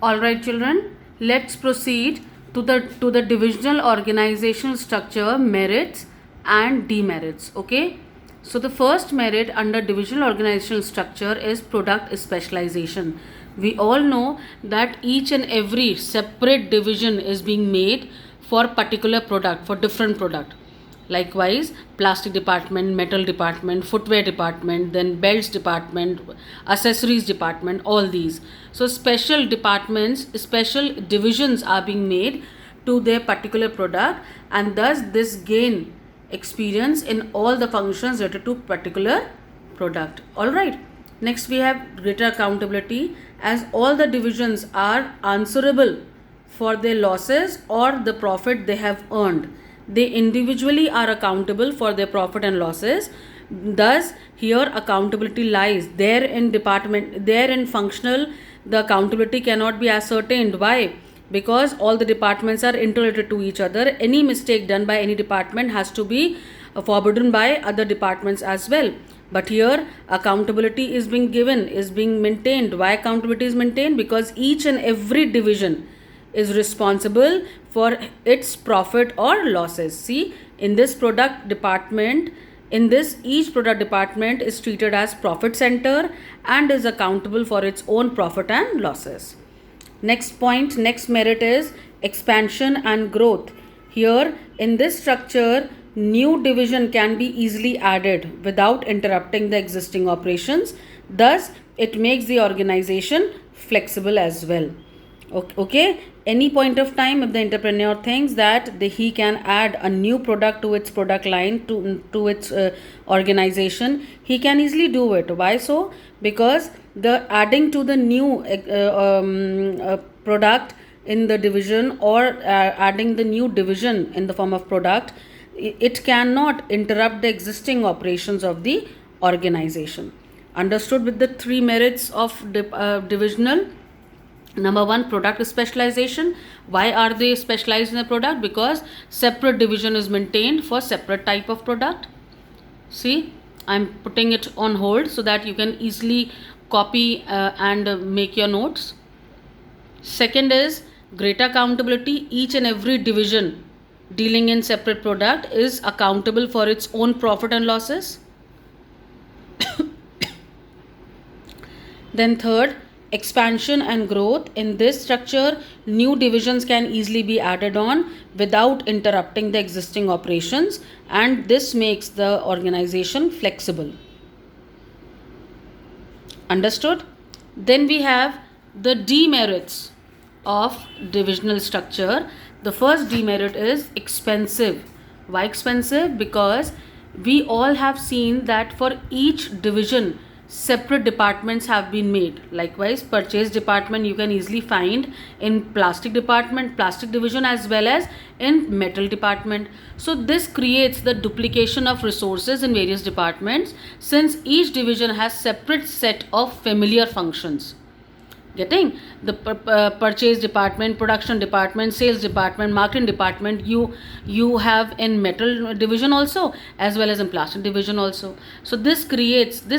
All right, children, let's proceed to the divisional organizational structure, merits and demerits. Okay, so the first merit under divisional organizational structure is product specialization. We all know that each and every separate division is being made for particular product, for different product. Likewise, plastic department, metal department, footwear department, then belts department, accessories department, all these. So special departments, special divisions are being made to their particular product, and thus this gain experience in all the functions related to particular product. All right. Next we have greater accountability, as all the divisions are answerable for their losses or the profit they have earned. They individually are accountable for their profit and losses. Thus here accountability lies. There in functional, the accountability cannot be ascertained. Why? Because all the departments are interrelated to each other. Any mistake done by any department has to be forbidden by other departments as well. But here accountability is being maintained. Why accountability is maintained? Because each and every division is responsible for its profit or losses. See, in this product department, each product department is treated as profit center and is accountable for its own profit and losses. Next merit is expansion and growth. Here in this structure, new division can be easily added without interrupting the existing operations. Thus it makes the organization flexible as well. Okay, any point of time, if the entrepreneur thinks that he can add a new product to its product line, to its organization, he can easily do it. Why so? Because the adding to the new product in the division, or adding the new division in the form of product, it cannot interrupt the existing operations of the organization. Understood with the three merits of divisional? Number one, product specialization. Why are they specialized in a product? Because separate division is maintained for separate type of product. See, I'm putting it on hold so that you can easily copy and make your notes. Second is greater accountability. Each and every division dealing in separate product is accountable for its own profit and losses. Then third, expansion and growth. In this structure, new divisions can easily be added on without interrupting the existing operations, and this makes the organization flexible. Understood? Then we have the demerits of divisional structure. The first demerit is expensive. Why expensive? Because we all have seen that for each division separate departments have been made. Likewise, purchase department you can easily find in plastic division, as well as in metal department. So this creates the duplication of resources in various departments, since each division has separate set of familiar functions. Getting the purchase department, production department, sales department, marketing department you have in metal division also, as well as in plastic division also. So this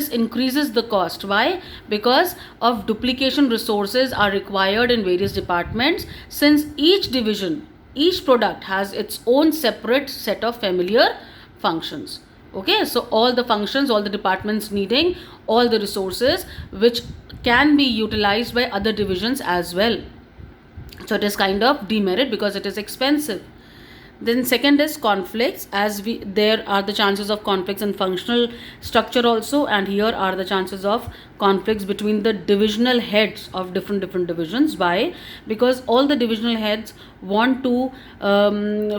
increases the cost. Why? Because of duplication resources are required in various departments, since each division, each product has its own separate set of familiar functions. Okay, so all the functions, all the departments needing all the resources which can be utilized by other divisions as well. So it is kind of demerit because it is expensive. Then second is conflicts, as there are the chances of conflicts in functional structure also, and here are the chances of conflicts between the divisional heads of different divisions. Why? Because all the divisional heads want to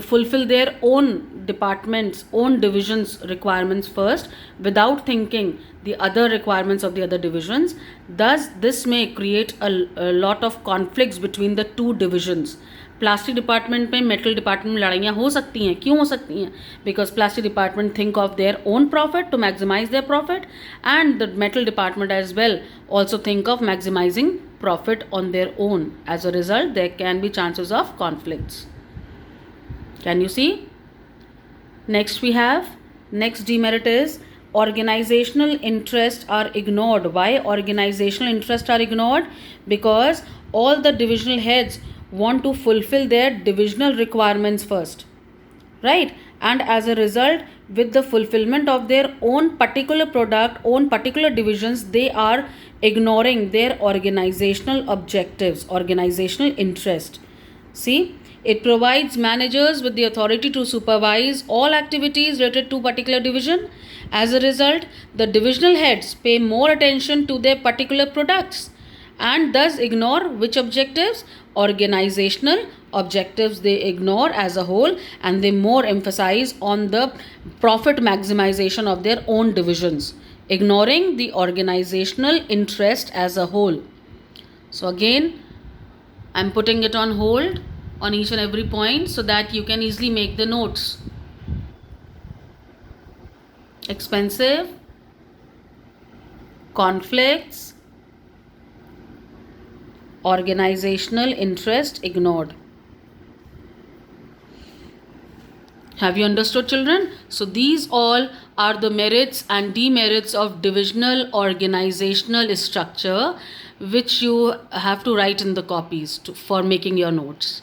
fulfill their own departments, own divisions requirements first, without thinking the other requirements of the other divisions. Thus this may create a lot of conflicts between the two divisions. Plastic department में metal department में लड़ाइयाँ हो सकती हैं. क्यों हो सकती हैं? Because plastic department think of their own profit to maximise their profit, and the metal department as well also think of maximizing profit on their own. As a result, there can be chances of conflicts. Can you see? Next we have, next demerit is organizational interests are ignored. Why organizational interests are ignored? Because all the divisional heads want to fulfill their divisional requirements first, right? And as a result, with the fulfillment of their own particular product, own particular divisions, they are ignoring their organizational objectives, organizational interest. See, it provides managers with the authority to supervise all activities related to particular division. As a result, the divisional heads pay more attention to their particular products and thus ignore which objectives? Organizational objectives they ignore as a whole, and they more emphasize on the profit maximization of their own divisions, ignoring the organizational interest as a whole. So again, I'm putting it on hold on each and every point so that you can easily make the notes. Expensive, conflicts, organizational interest ignored. Have you understood, children? So these all are the merits and demerits of divisional organizational structure, which you have to write in the copies for making your notes.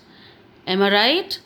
Am I right?